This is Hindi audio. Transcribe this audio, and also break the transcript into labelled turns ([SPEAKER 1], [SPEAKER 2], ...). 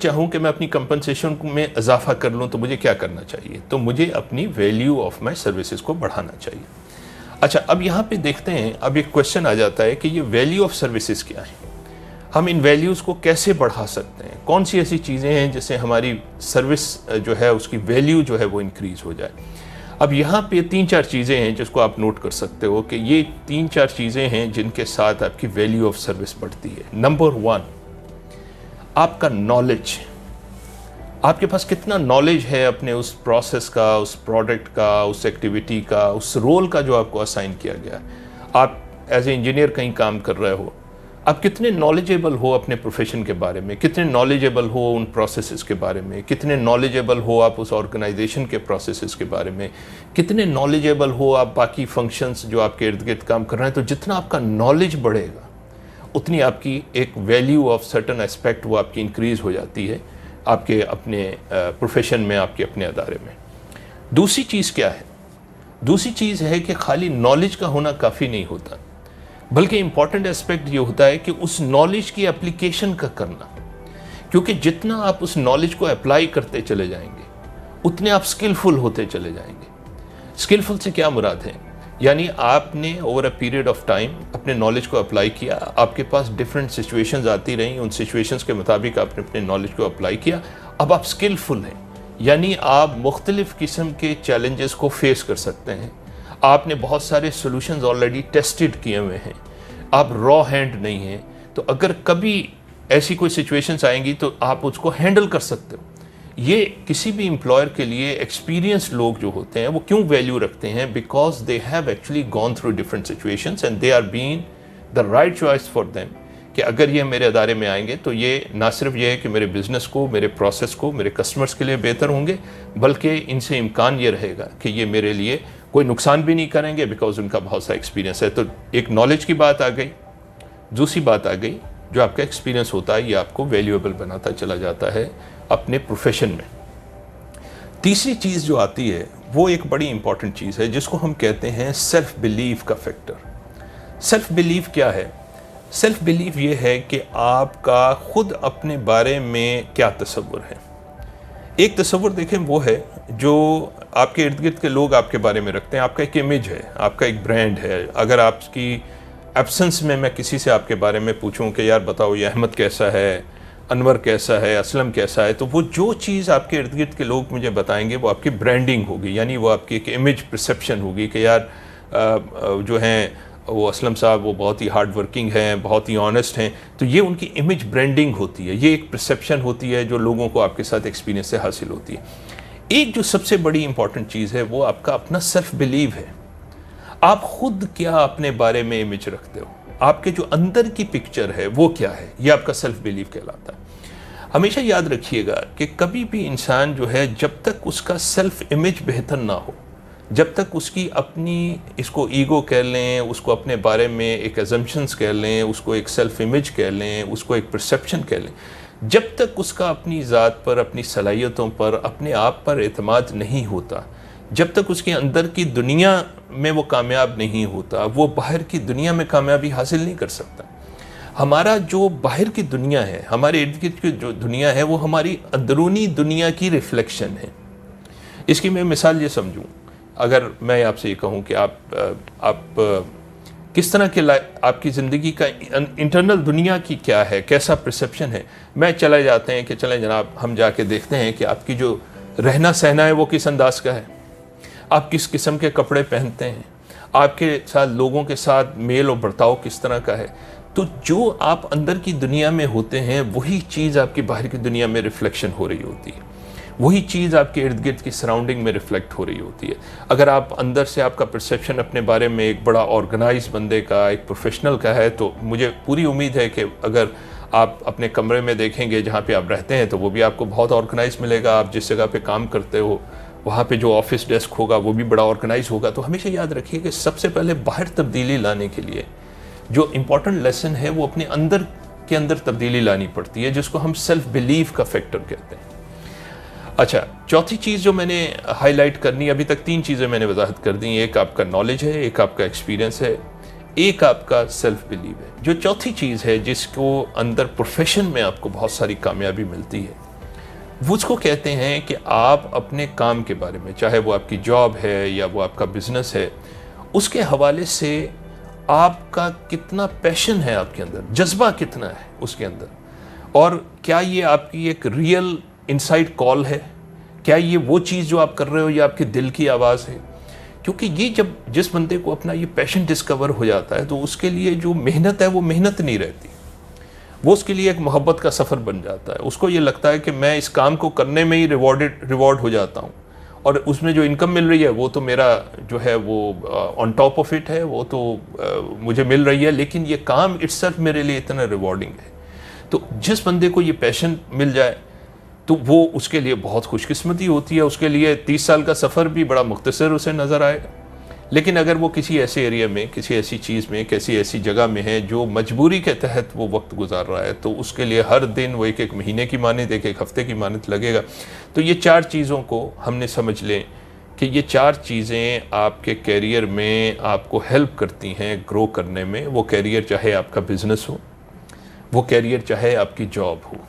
[SPEAKER 1] चाहूँ कि मैं अपनी कंपनसेशन में इजाफा कर लूँ तो मुझे क्या करना चाहिए? तो मुझे अपनी वैल्यू ऑफ माई सर्विसेज को बढ़ाना चाहिए। अच्छा, अब यहाँ पे देखते हैं, अब एक क्वेश्चन आ जाता है कि ये वैल्यू ऑफ सर्विसेज क्या है, हम इन वैल्यूज़ को कैसे बढ़ा सकते हैं, कौन सी ऐसी चीज़ें हैं जिससे हमारी सर्विस जो है उसकी वैल्यू जो है वो इंक्रीज़ हो जाए। अब यहाँ पे 3-4 चीज़ें हैं जिसको आप नोट कर सकते हो कि ये 3-4 चीज़ें हैं जिनके साथ आपकी वैल्यू ऑफ सर्विस बढ़ती है। नंबर 1, आपका नॉलेज। आपके पास कितना नॉलेज है अपने उस प्रोसेस का, उस प्रोडक्ट का, उस एक्टिविटी का, उस रोल का जो आपको असाइन किया गया। आप एज ए इंजीनियर कहीं काम कर रहे हो, आप कितने नॉलेजेबल हो अपने प्रोफेशन के बारे में, कितने नॉलेजेबल हो उन प्रोसेसेस के बारे में, कितने नॉलेजेबल हो आप उस ऑर्गेनाइजेशन के प्रोसेसेस के बारे में, कितने नॉलेजेबल हो आप बाकी फंक्शंस जो आपके इर्द गिर्द काम कर रहे हैं। तो जितना आपका नॉलेज बढ़ेगा उतनी आपकी एक वैल्यू ऑफ सर्टन एस्पेक्ट वो आपकी इंक्रीज़ हो जाती है आपके अपने प्रोफेशन में, आपके अपने अदारे में। दूसरी चीज़ क्या है? दूसरी चीज़ है कि खाली नॉलेज का होना काफ़ी नहीं होता, बल्कि इम्पॉर्टेंट एस्पेक्ट ये होता है कि उस नॉलेज की एप्लीकेशन का करना। क्योंकि जितना आप उस नॉलेज को अप्लाई करते चले जाएंगे उतने आप स्किलफुल होते चले जाएंगे। स्किलफुल से क्या मुराद है? यानी आपने over a period of time अपने नॉलेज को अप्लाई किया, आपके पास डिफरेंट सिचुएशंस आती रहीं, उन सिचुएशंस के मुताबिक आपने अपने नॉलेज को अप्लाई किया, अब आप स्किलफुल हैं। यानी आप मुख्तलिफ़ किस्म के चैलेंजेस को फेस कर सकते हैं, आपने बहुत सारे सॉल्यूशंस ऑलरेडी टेस्टेड किए हुए हैं, आप रॉ हैंड नहीं हैं। तो अगर कभी ऐसी कोई सिचुएशंस आएंगी तो आप उसको हैंडल कर सकते हो। ये किसी भी एम्प्लॉयर के लिए एक्सपीरियंस लोग जो होते हैं वो क्यों वैल्यू रखते हैं? Because they have actually gone through different situations and they are been the right choice for them कि अगर ये मेरे अदारे में आएंगे तो ये ना सिर्फ ये है कि मेरे बिज़नेस को, मेरे प्रोसेस को, मेरे कस्टमर्स के लिए बेहतर होंगे, बल्कि इनसे इम्कान ये रहेगा कि ये मेरे लिए कोई नुकसान भी नहीं करेंगे बिकॉज उनका बहुत सा एक्सपीरियंस है। तो एक नॉलेज की बात आ गई। दूसरी बात आ गई, जो आपका एक्सपीरियंस होता है ये आपको वैल्यूएबल बनाता चला जाता है अपने प्रोफेशन में। तीसरी चीज़ जो आती है वो एक बड़ी इंपॉर्टेंट चीज़ है जिसको हम कहते हैं सेल्फ बिलीफ का फैक्टर। सेल्फ बिलीफ क्या है? सेल्फ बिलीफ ये है कि आपका खुद अपने बारे में क्या तसव्वुर है। एक तसव्वुर देखें वो है जो आपके इर्द गिर्द के लोग आपके बारे में रखते हैं। आपका एक इमेज है, आपका एक ब्रांड है। अगर आपकी एब्सेंस में मैं किसी से आपके बारे में पूछूं कि यार बताओ ये अहमद कैसा है, अनवर कैसा है, असलम कैसा है, तो वो जो चीज़ आपके इर्द गिर्द के लोग मुझे बताएंगे वो आपकी ब्रांडिंग होगी, यानी वो आपकी एक इमेज परसेप्शन होगी कि यार जो हैं वो असलम साहब वो बहुत ही हार्ड वर्किंग हैं, बहुत ही ऑनेस्ट हैं। तो ये उनकी इमेज ब्रांडिंग होती है, ये एक परसेप्शन होती है जो लोगों को आपके साथ एक्सपीरियंस से हासिल होती है। एक जो सबसे बड़ी इंपॉर्टेंट चीज़ है वो आपका अपना सेल्फ बिलीव है। आप खुद क्या अपने बारे में इमेज रखते हो, आपके जो अंदर की पिक्चर है वो क्या है, ये आपका सेल्फ बिलीव कहलाता है। हमेशा याद रखिएगा कि कभी भी इंसान जो है जब तक उसका सेल्फ इमेज बेहतर ना हो, जब तक उसकी अपनी, इसको ईगो कह लें, उसको अपने बारे में एक एजम्पशंस कह लें, उसको एक सेल्फ इमेज कह लें, उसको एक परसेप्शन कह लें, जब तक उसका अपनी ज़ात पर, अपनी सलाहियतों पर, अपने आप पर एतमाद नहीं होता, जब तक उसके अंदर की दुनिया में वो कामयाब नहीं होता, वो बाहर की दुनिया में कामयाबी हासिल नहीं कर सकता। हमारा जो बाहर की दुनिया है, हमारे इर्द गिर्द की जो दुनिया है, वो हमारी अंदरूनी दुनिया की रिफ्लेक्शन है। इसकी मैं मिसाल ये समझूं, अगर मैं आपसे ये कहूं कि आप किस तरह के आपकी ज़िंदगी का इंटरनल दुनिया की क्या है, कैसा परसेप्शन है। मैं चले जाते हैं कि चलें जनाब हम जाके देखते हैं कि आपकी जो रहना सहना है वो किस अंदाज का है, आप किस किस्म के कपड़े पहनते हैं, आपके साथ लोगों के साथ मेल और बर्ताव किस तरह का है। तो जो आप अंदर की दुनिया में होते हैं वही चीज़ आपकी बाहर की दुनिया में रिफ्लेक्शन हो रही होती है, वही चीज़ आपके इर्द गिर्द की सराउंडिंग में रिफ्लेक्ट हो रही होती है। अगर आप अंदर से आपका परसेप्शन अपने बारे में एक बड़ा ऑर्गेनाइज बंदे का, एक प्रोफेशनल का है, तो मुझे पूरी उम्मीद है कि अगर आप अपने कमरे में देखेंगे जहाँ पे आप रहते हैं तो वो भी आपको बहुत ऑर्गेनाइज मिलेगा। आप जिस जगह पे काम करते हो वहाँ पे जो ऑफिस डेस्क होगा वो भी बड़ा ऑर्गेनाइज होगा। तो हमेशा याद रखिए कि सबसे पहले बाहर तब्दीली लाने के लिए जो इम्पॉर्टेंट लेसन है वो अपने अंदर के अंदर तब्दीली लानी पड़ती है, जिसको हम सेल्फ बिलीव का फैक्टर कहते हैं। अच्छा, चौथी चीज़ जो मैंने हाईलाइट करनी, अभी तक 3 चीज़ें मैंने वजाहत कर दी, एक आपका नॉलेज है, एक आपका एक्सपीरियंस है, एक आपका सेल्फ बिलीव है। जो चौथी चीज़ है जिसको अंदर प्रोफेशन में आपको बहुत सारी कामयाबी मिलती है वो उसको कहते हैं कि आप अपने काम के बारे में, चाहे वो आपकी जॉब है या वो आपका बिजनेस है, उसके हवाले से आपका कितना पैशन है, आपके अंदर जज्बा कितना है उसके अंदर, और क्या ये आपकी एक रियल इनसाइड कॉल है, क्या ये वो चीज़ जो आप कर रहे हो ये आपके दिल की आवाज़ है। क्योंकि ये जब जिस बंदे को अपना ये पैशन डिस्कवर हो जाता है तो उसके लिए जो मेहनत है वो मेहनत नहीं रहती, वो उसके लिए एक मोहब्बत का सफ़र बन जाता है। उसको ये लगता है कि मैं इस काम को करने में ही रिवॉर्ड हो जाता हूँ, और उसमें जो इनकम मिल रही है वो तो मेरा जो है वो ऑन टॉप ऑफ इट है, वो तो मुझे मिल रही है, लेकिन ये काम इट्सेल्फ मेरे लिए इतना रिवॉर्डिंग है। तो जिस बंदे को ये पैशन मिल जाए तो वो उसके लिए बहुत खुशकिस्मती होती है, उसके लिए 30 साल का सफ़र भी बड़ा मुख्तसर उसे नज़र आएगा। लेकिन अगर वो किसी ऐसे एरिया में, किसी ऐसी चीज़ में, किसी ऐसी जगह में है जो मजबूरी के तहत वो वक्त गुजार रहा है, तो उसके लिए हर दिन वो एक महीने की मानत, एक हफ्ते की मानत लगेगा। तो ये 4 चीज़ों को हमने समझ लें कि ये 4 चीज़ें आपके कैरियर में आपको हेल्प करती हैं ग्रो करने में। वो कैरियर चाहे आपका बिजनेस हो, वो कैरियर चाहे आपकी जॉब हो।